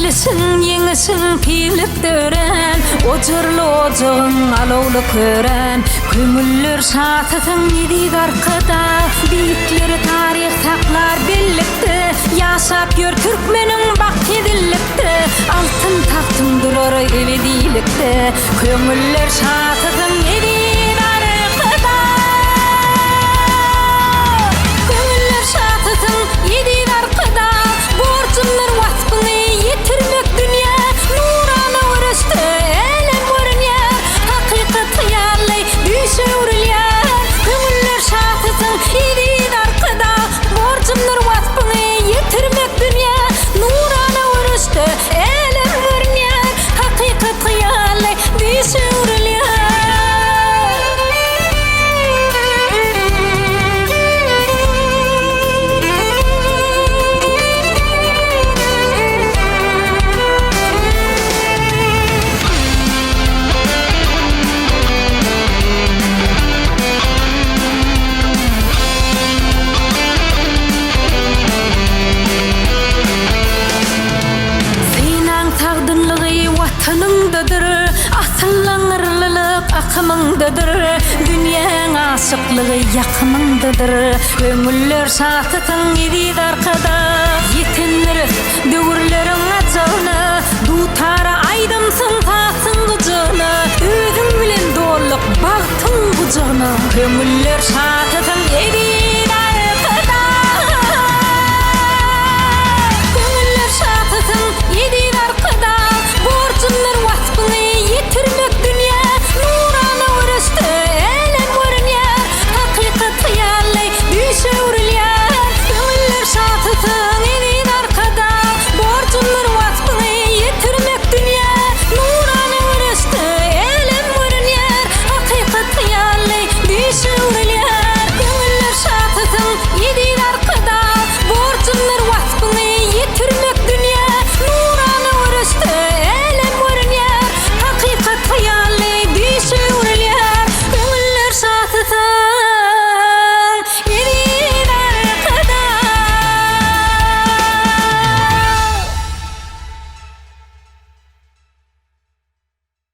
Meylisin yeňisin pilip dören, ojurly ojagyň alawly kören. Kömüller şatytyň ýedi arkada, biýikleri taryh taklar bellikde. Ýaşap ýör türkmeniň baký dillikde, altyn taktyň durar ebedilikde. Kömüller şatytyň ýedi arkada, kömüller şatytyň ýedi arkada. Borjumlar watbyny yitirmek dünýä, nurana uruşdy elem görünýär. Hakykat ýarly düşürilýär, kömüller şatytyň ýedi arkada. Borjumlar watbyny yitirmek dünýä, nurana uruşdy elem görünýär. Hakykat ýarly düşürilýär. Tanındadır, asıllaňyrlylyk akymyndadır. Dünýäň aşyklygy ýakymyndadır. Kömüller şatytyň ýedi arkada, ýetenler döwürleriň ajab